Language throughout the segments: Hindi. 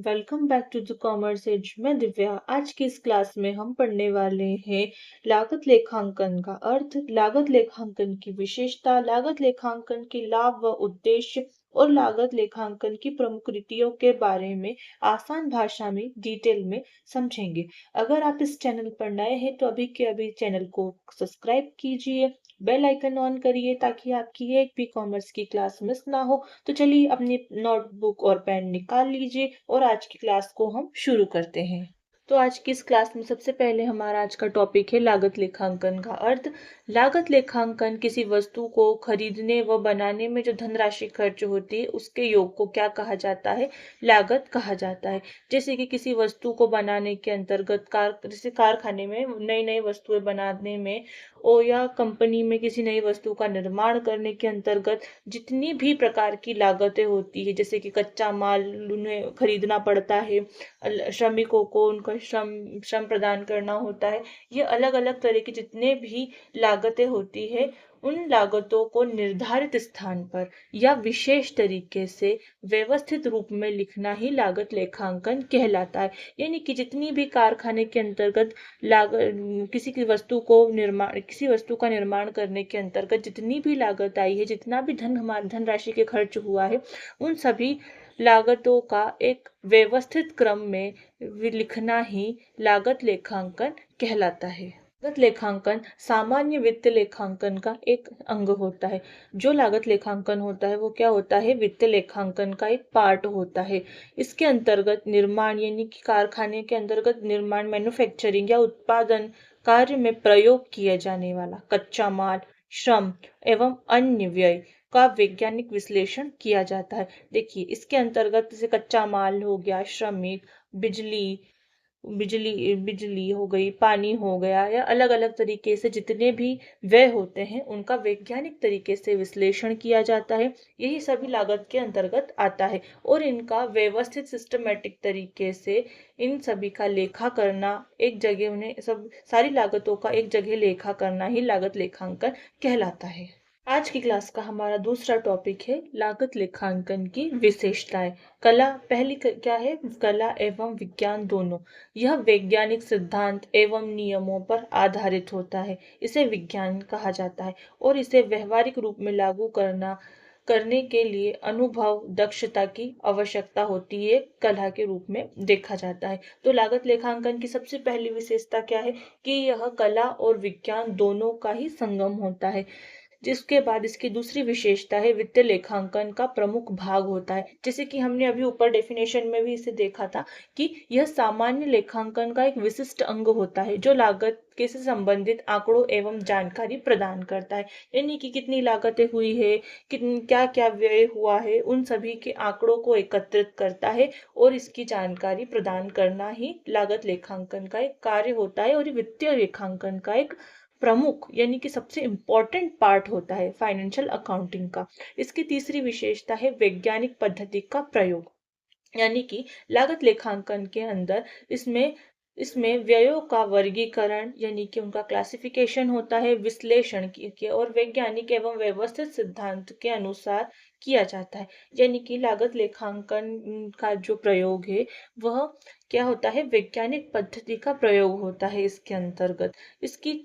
Welcome back to the commerce edge. मैं दिव्या। आज की इस क्लास में हम पढ़ने वाले हैं लागत लेखांकन का अर्थ, लागत लेखांकन की विशेषता, लागत लेखांकन के लाभ व उद्देश्य और लागत लेखांकन की प्रमुख रीतियों के बारे में आसान भाषा में डिटेल में समझेंगे। अगर आप इस चैनल पर नए हैं तो अभी के अभी चैनल को सब्सक्राइब कीजिए, बेल आइकन ऑन करिए ताकि आपकी एक भी कॉमर्स की क्लास मिस ना हो। तो चलिए अपनी नोटबुक और पेन निकाल लीजिए और आज की क्लास को हम शुरू करते हैं। तो आज की इस क्लास में सबसे पहले हमारा आज का टॉपिक है लागत लेखांकन का अर्थ। लागत लेखांकन किसी वस्तु को खरीदने व बनाने में जो धनराशि खर्च होती है उसके योग को क्या कहा जाता है? लागत कहा जाता है। जैसे कि किसी वस्तु को बनाने के अंतर्गत जैसे कारखाने में नई नई वस्तुएं बनाने में और या कंपनी में किसी नई वस्तु का निर्माण करने के अंतर्गत जितनी भी प्रकार की लागतें होती है, जैसे कि कच्चा माल उन्हें खरीदना पड़ता है, श्रमिकों को उनका श्रम श्रम प्रदान करना होता है, ये अलग अलग तरह की जितने भी लागतें होती है उन लागतों को निर्धारित स्थान पर या विशेष तरीके से व्यवस्थित रूप में लिखना ही लागत लेखांकन कहलाता है। यानी कि जितनी भी कारखाने के अंतर्गत किसी वस्तु का निर्माण करने के अंतर्गत जितनी भी लागत आई है, जितना भी धनराशि के खर्च हुआ है, उन सभी लागतों का एक व्यवस्थित क्रम में लिखना ही लागत लेखांकन कहलाता है। लागत लेखांकन सामान्य वित्त लेखांकन का एक अंग होता है। जो लागत लेखांकन होता है वो क्या होता है? वित्त लेखांकन का एक पार्ट होता है। इसके अंतर्गत निर्माण यानी कि कारखाने के अंतर्गत निर्माण, मैन्युफैक्चरिंग या उत्पादन कार्य में प्रयोग किया जाने वाला कच्चा माल, श्रम एवं अन्य व्यय का वैज्ञानिक विश्लेषण किया जाता है। देखिए, इसके अंतर्गत जैसे कच्चा माल हो गया, श्रमिक, बिजली बिजली बिजली हो गई, पानी हो गया, या अलग अलग तरीके से जितने भी व्यय होते हैं उनका वैज्ञानिक तरीके से विश्लेषण किया जाता है। यही सभी लागत के अंतर्गत आता है और इनका व्यवस्थित सिस्टमेटिक तरीके से इन सभी का लेखा करना, एक जगह उन्हें सब सारी लागतों का एक जगह लेखा करना ही लागत लेखांकन कहलाता है। आज की क्लास का हमारा दूसरा टॉपिक है लागत लेखांकन की विशेषताएं। क्या है? कला एवं विज्ञान दोनों। यह वैज्ञानिक सिद्धांत एवं नियमों पर आधारित होता है। इसे विज्ञान कहा जाता है और इसे व्यवहारिक रूप में लागू करने के लिए अनुभव, दक्षता की आवश्यकता होती है, कला के रूप में देखा जाता है। तो लागत लेखांकन की सबसे पहली विशेषता क्या है? कि यह कला और विज्ञान दोनों का ही संगम होता है। जिसके बाद इसकी दूसरी विशेषता है वित्तीय लेखांकन का प्रमुख भाग होता है। जैसे कि हमने अभी ऊपर डेफिनेशन में भी इसे देखा था कि यह सामान्य लेखांकन का एक विशिष्ट अंग होता है जो लागत के से संबंधित आंकड़ों एवं जानकारी प्रदान करता है। यानी कि कितनी लागतें हुई है, क्या क्या व्यय हुआ है, उन सभी के आंकड़ों को एकत्रित करता है और इसकी जानकारी प्रदान करना ही लागत लेखांकन का एक कार्य होता है। और ये वित्तीय लेखांकन का एक प्रमुख यानी कि सबसे इम्पोर्टेंट पार्ट होता है फाइनेंशियल अकाउंटिंग का। इसकी तीसरी विशेषता है वैज्ञानिक पद्धति का प्रयोग। यानी कि लागत लेखांकन के अंदर इसमें इसमें व्ययों का वर्गीकरण यानी कि उनका क्लासिफिकेशन होता है, विश्लेषण की और वैज्ञानिक एवं व्यवस्थित सिद्धांत के अनुसार किया जाता है। यानी कि लागत लेखांकन का जो प्रयोग है वह क्या होता है? वैज्ञानिक पद्धति का प्रयोग होता है इसके अंतर्गत। इसकी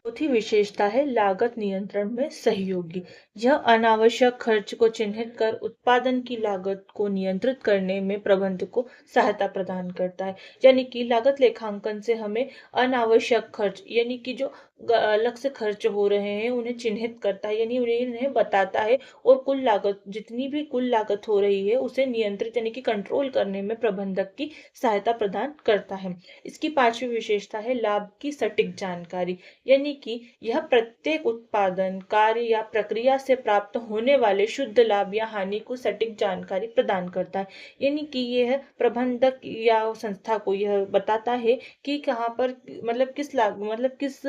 चौथी विशेषता है लागत नियंत्रण में सहयोगी। यह अनावश्यक खर्च को चिन्हित कर उत्पादन की लागत को नियंत्रित करने में प्रबंधक को सहायता प्रदान करता है। यानी कि लागत लेखांकन से हमें अनावश्यक खर्च यानी कि जो अलग से खर्च हो रहे हैं उन्हें चिन्हित करता है, यानी उन्हें बताता है और कुल लागत जितनी भी कुल लागत हो रही है उसे नियंत्रित यानी कि कंट्रोल करने में प्रबंधक की सहायता प्रदान करता है। इसकी पांचवी विशेषता है लाभ की सटीक जानकारी। यानी कि यह प्रत्येक उत्पादन, कार्य या प्रक्रिया से प्राप्त होने वाले शुद्ध लाभ या हानि को सटीक जानकारी प्रदान करता है। यानी कि यह प्रबंधक या संस्था को यह बताता है कि कहाँ पर मतलब किस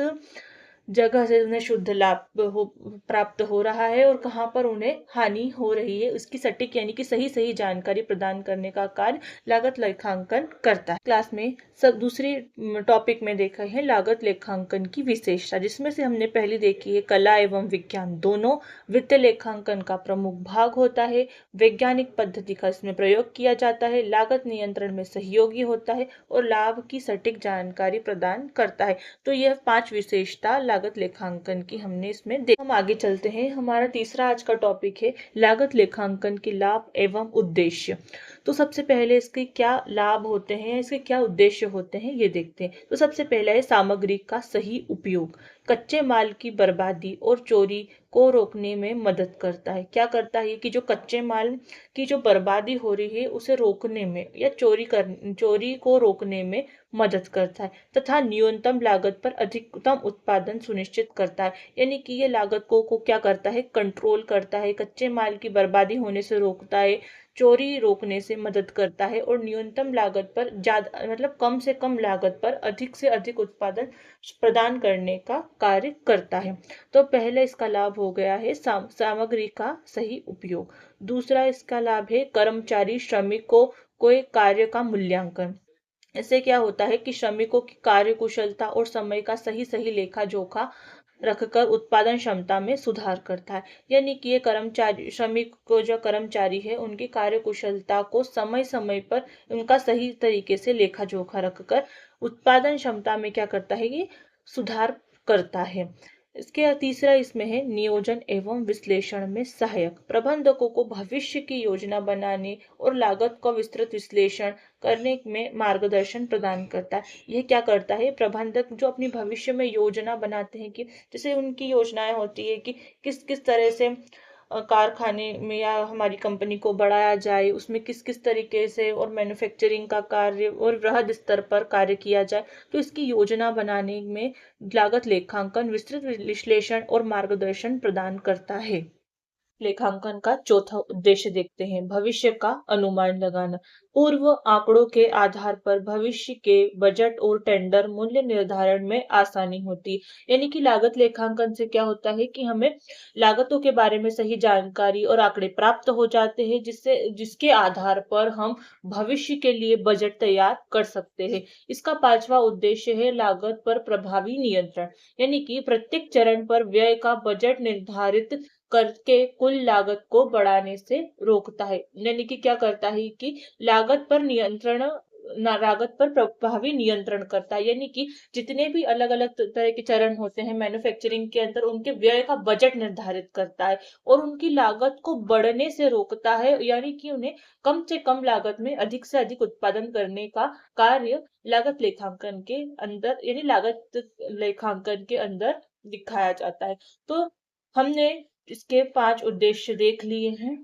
जगह से उन्हें शुद्ध लाभ प्राप्त हो रहा है और कहाँ पर उन्हें हानि हो रही है, उसकी सटीक यानी कि सही सही जानकारी प्रदान करने का कार्य लागत लेखांकन करता है। क्लास में सब दूसरी टॉपिक में देखा है लागत लेखांकन की विशेषता, जिसमें से हमने पहली देखी है कला एवं विज्ञान दोनों वित्तीय लेखांकन का प्रमुख भाग होता है। वैज्ञानिक पद्धति का इसमें प्रयोग किया जाता है, लागत नियंत्रण में सहयोगी होता है और लाभ की सटीक जानकारी प्रदान करता है। तो यह 5 विशेषता लागत लेखांकन की हमने इसमें देखा। हम आगे चलते हैं। हमारा तीसरा आज का टॉपिक है लागत लेखांकन के लाभ एवं उद्देश्य। तो सबसे पहले इसके क्या लाभ होते हैं, इसके क्या उद्देश्य होते हैं, ये देखते हैं। तो सबसे पहला है सामग्री का सही उपयोग। कच्चे माल की बर्बादी और चोरी को रोकने में मदद करता है। क्या करता है कि जो कच्चे माल की जो बर्बादी हो रही है उसे रोकने में या चोरी को रोकने में मदद करता है तथा न्यूनतम लागत पर अधिकतम उत्पादन सुनिश्चित करता है। यानी कि ये लागत को क्या करता है, कंट्रोल करता है, कच्चे माल की बर्बादी होने से रोकता है, चोरी रोकने से मदद करता है और न्यूनतम लागत पर ज्यादा मतलब कम से कम लागत पर अधिक से अधिक उत्पादन प्रदान करने का कार्य करता है। तो पहले इसका लाभ हो गया है सामग्री का सही उपयोग। दूसरा इसका लाभ है कर्मचारी श्रमिकों कोई कार्य का मूल्यांकन। इससे क्या होता है कि श्रमिकों की कार्य कुशलता और समय का सही सही लेखा जोखा रखकर उत्पादन क्षमता में सुधार करता है। यानी कि ये कर्मचारी श्रमिक को जो कर्मचारी है उनकी कार्य कुशलता को समय समय पर उनका सही तरीके से लेखा जोखा रखकर उत्पादन क्षमता में क्या करता है, ये सुधार करता है। इसके तीसरा इसमें है नियोजन एवं विश्लेषण में सहायक। प्रबंधकों को भविष्य की योजना बनाने और लागत का विस्तृत विश्लेषण करने में मार्गदर्शन प्रदान करता है। यह क्या करता है, प्रबंधक जो अपनी भविष्य में योजना बनाते हैं कि जैसे उनकी योजनाएं होती है कि किस किस तरह से कारखाने में या हमारी कंपनी को बढ़ाया जाए, उसमें किस किस तरीके से और मैन्युफैक्चरिंग का कार्य और वृहद स्तर पर कार्य किया जाए। तो इसकी योजना बनाने में लागत लेखांकन विस्तृत विश्लेषण और मार्गदर्शन प्रदान करता है। लेखांकन का चौथा उद्देश्य देखते हैं, भविष्य का अनुमान लगाना। पूर्व आंकड़ों के आधार पर भविष्य के बजट और टेंडर मूल्य निर्धारण में आसानी होती है। यानी कि लागत लेखांकन से क्या होता है कि हमें लागतों के बारे में सही जानकारी और आंकड़े प्राप्त हो जाते हैं, जिसके आधार पर हम भविष्य के लिए बजट तैयार कर सकते हैं। इसका पांचवा उद्देश्य है लागत पर प्रभावी नियंत्रण। यानी कि प्रत्येक चरण पर व्यय का बजट निर्धारित करके कुल लागत को बढ़ाने से रोकता है। यानी कि क्या करता है कि लागत पर प्रभावी नियंत्रण करता है। यानी कि जितने भी अलग अलग तरह के चरण होते हैं मैन्युफैक्चरिंग के अंदर, उनके व्यय का बजट निर्धारित करता है और उनकी लागत को बढ़ने से रोकता है। यानी कि उन्हें कम से कम लागत में अधिक से अधिक उत्पादन करने का कार्य लागत लेखांकन के अंदर यानी लागत लेखांकन के अंदर दिखाया जाता है। तो हमने इसके 5 उद्देश्य देख लिए हैं।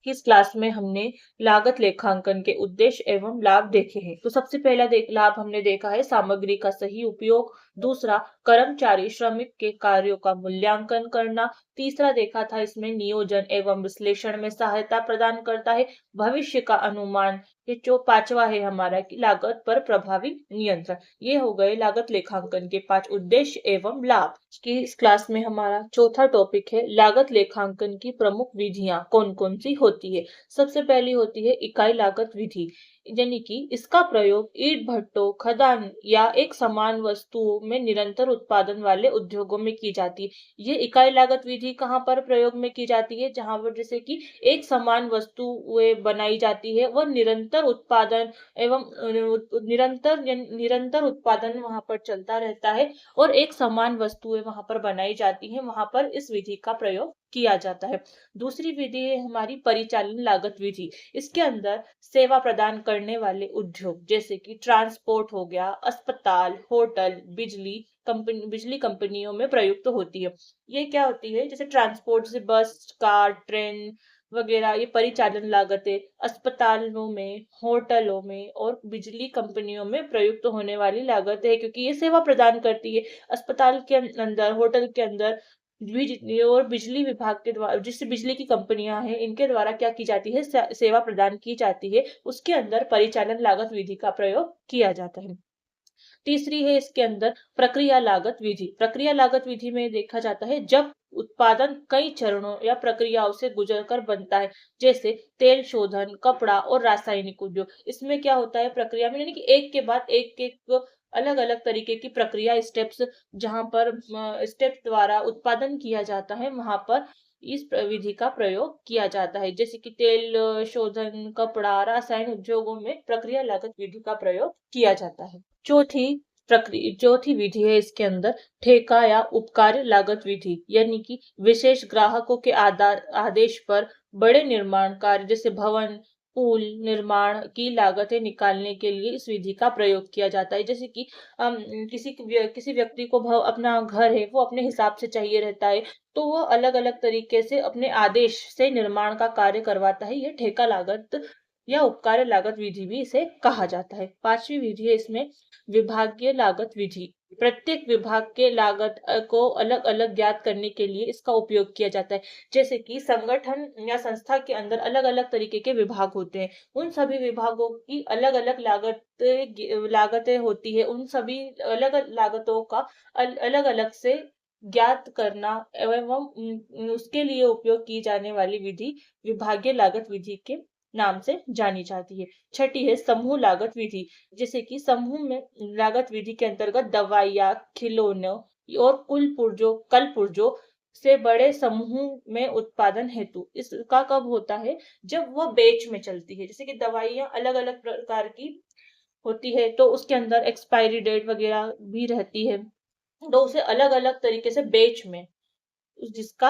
इस क्लास में हमने लागत लेखांकन के उद्देश्य एवं लाभ देखे हैं। तो सबसे पहला लाभ हमने देखा है सामग्री का सही उपयोग। दूसरा, कर्मचारी श्रमिक के कार्यों का मूल्यांकन करना। तीसरा देखा था इसमें नियोजन एवं विश्लेषण में सहायता प्रदान करता है। भविष्य का अनुमान। ये जो पांचवा है हमारा कि लागत पर प्रभावी नियंत्रण। ये हो गए लागत लेखांकन के 5 उद्देश्य एवं लाभ। कि इस क्लास में हमारा चौथा टॉपिक है लागत लेखांकन की प्रमुख विधियां कौन कौन सी होती है। सबसे पहली होती है इकाई लागत विधि। यानी कि इसका प्रयोग ईंट भट्टों, खदान या एक समान वस्तुओं में निरंतर उत्पादन वाले उद्योगों में की जाती है। ये इकाई लागत विधि कहाँ पर प्रयोग में की जाती है, जहां पर जैसे कि एक समान वस्तुएं बनाई जाती है, वह निरंतर उत्पादन एवं निरंतर उत्पादन वहां पर चलता रहता है और एक समान वस्तुएं वहां पर बनाई जाती हैं, वहां पर इस विधि का प्रयोग किया जाता है। दूसरी विधि है हमारी परिचालन लागत विधि। इसके अंदर सेवा प्रदान करने वाले उद्योग जैसे कि ट्रांसपोर्ट हो गया, अस्पताल, होटल, बिजली कंपनियों में प्रयुक्त होती है। ये क्या होती है, जैसे ट्रांसपोर्ट से बस, कार, ट्रेन वगैरह, ये परिचालन लागतें अस्पतालों में, होटलों में और बिजली कंपनियों में प्रयुक्त होने वाली लागत है, क्योंकि ये सेवा प्रदान करती है। अस्पताल के अंदर, होटल के अंदर और बिजली विभाग के द्वारा, जिससे बिजली की कंपनियां हैं, इनके द्वारा क्या की जाती है, सेवा प्रदान की जाती है, उसके अंदर परिचालन लागत विधि का प्रयोग किया जाता है। तीसरी है इसके अंदर प्रक्रिया लागत विधि। प्रक्रिया लागत विधि में देखा जाता है जब उत्पादन कई चरणों या प्रक्रियाओं से गुजरकर बनता है, जैसे तेल शोधन, कपड़ा और रासायनिक उद्योग। इसमें क्या होता है प्रक्रिया में, यानी कि एक के बाद एक अलग अलग तरीके की प्रक्रिया स्टेप्स, जहां पर स्टेप्स द्वारा उत्पादन किया जाता है, वहां पर इस विधि का प्रयोग किया जाता है। जैसे कि तेल शोधन, कपड़ा, रासायन उद्योगों में प्रक्रिया लागत विधि का प्रयोग किया जाता है। चौथी विधि है इसके अंदर ठेका या उपकार लागत विधि, यानी कि विशेष ग्राहकों के आदेश पर बड़े निर्माण कार्य जैसे भवन, पुल निर्माण की लागतें निकालने के लिए इस विधि का प्रयोग किया जाता है। जैसे कि किसी व्यक्ति को अपना घर है वो अपने हिसाब से चाहिए रहता है, तो वो अलग अलग तरीके से अपने आदेश से निर्माण का कार्य करवाता है। यह ठेका लागत या उपकार लागत विधि भी इसे कहा जाता है। पांचवी विधि है इसमें विभागीय लागत विधि। प्रत्येक विभाग के लागत को अलग अलग ज्ञात करने के लिए इसका उपयोग किया जाता है। जैसे कि संगठन या संस्था के अंदर अलग अलग तरीके के विभाग होते हैं, उन सभी विभागों की अलग अलग लागतें होती है। उन सभी अलग अलग लागतों का अलग अलग से ज्ञात करना एवं उसके लिए उपयोग की जाने वाली विधि विभागीय लागत विधि के नाम से जानी जाती है। छठी है समूह लागत विधि। जैसे कि समूह में लागत विधि के अंतर्गत दवाइयाँ, खिलौनों और कल पुर्जों से बड़े समूह में उत्पादन हेतु इसका कब होता है, जब वह बैच में चलती है। जैसे कि दवाइयाँ अलग अलग प्रकार की होती है, तो उसके अंदर एक्सपायरी डेट वगैरह भी रहती है, तो उसे अलग अलग तरीके से बैच में जिसका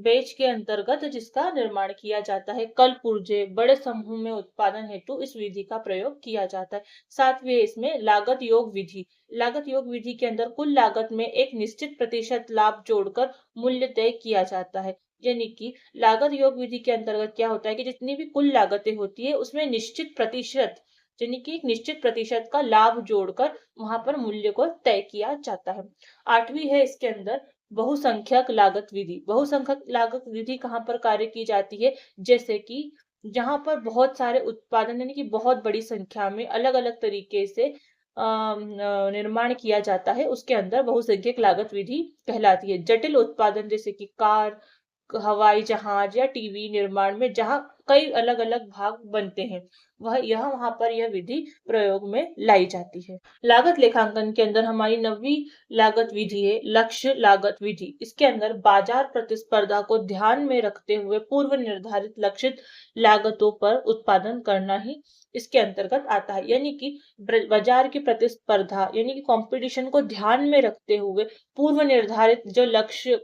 बैच के अंतर्गत जिसका निर्माण किया जाता है। कल पुर्जे बड़े समूह में उत्पादन हेतु इस विधि का प्रयोग किया जाता है। सातवें इसमें लागत योग विधि। लागत योग विधि के अंदर कुल लागत में एक निश्चित प्रतिशत लाभ जोड़कर मूल्य तय किया जाता है। यानी कि लागत योग विधि के अंतर्गत क्या होता है कि जितनी भी कुल लागतें होती है उसमें निश्चित प्रतिशत, यानी कि एक निश्चित प्रतिशत का लाभ जोड़कर वहां पर मूल्य को तय किया जाता है। आठवीं है इसके अंदर बहुसंख्यक लागत विधि। बहुसंख्यक लागत विधि कहाँ पर कार्य की जाती है, जैसे कि जहां पर बहुत सारे उत्पादन, यानी कि बहुत बड़ी संख्या में अलग अलग तरीके से निर्माण किया जाता है, उसके अंदर बहुसंख्यक लागत विधि कहलाती है। जटिल उत्पादन जैसे कि कार, हवाई जहाज या टीवी निर्माण में जहां कई अलग अलग भाग बनते हैं, वहां पर यह विधि प्रयोग में लाई जाती है। लागत लेखांकन के अंदर हमारी 9वीं लागत विधि है लक्ष्य लागत विधि। इसके अंदर बाजार प्रतिस्पर्धा को ध्यान में रखते हुए पूर्व निर्धारित लक्षित लागतों पर उत्पादन करना ही इसके अंतर्गत आता है। यानी कि बाजार की प्रतिस्पर्धा, यानी कि कंपटीशन को ध्यान में रखते हुए पूर्व निर्धारित जो लक्ष्य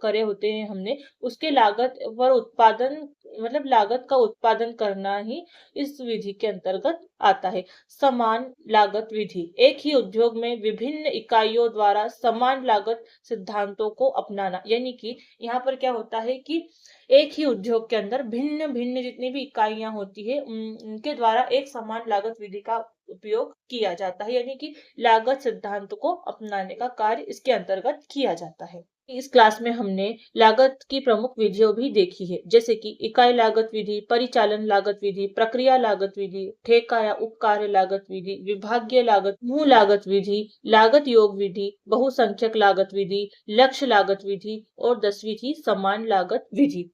करे होते हैं हमने, उसके लागत पर उत्पादन, मतलब लागत का उत्पादन करना ही इस विधि के अंतर्गत आता है। समान लागत विधि। एक ही उद्योग में विभिन्न इकाइयों द्वारा समान लागत सिद्धांतों को अपनाना। यानी कि यहाँ पर क्या होता है कि एक ही उद्योग के अंदर भिन्न भिन्न जितनी भी इकाइयां होती है उनके द्वारा एक समान लागत विधि का उपयोग किया जाता है। यानी कि लागत सिद्धांत को अपनाने का कार्य इसके अंतर्गत किया जाता है। इस क्लास में हमने लागत की प्रमुख विधियों भी देखी है, जैसे कि इकाई लागत विधि, परिचालन लागत विधि, प्रक्रिया लागत विधि, ठेका या उपकार्य लागत विधि, विभागीय लागत, मूल लागत विधि, लागत योग विधि, बहुसंख्यक लागत विधि, लक्ष्य लागत विधि और 10वीं थी समान लागत विधि।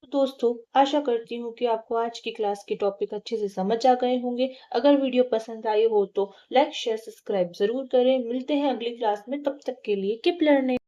तो दोस्तों, आशा करती हूँ कि आपको आज की क्लास के टॉपिक अच्छे से समझ आ गए होंगे। अगर वीडियो पसंद आई हो तो लाइक शेयर सब्सक्राइब जरूर करें। मिलते हैं अगली क्लास में, तब तक के लिए कीप लर्निंग।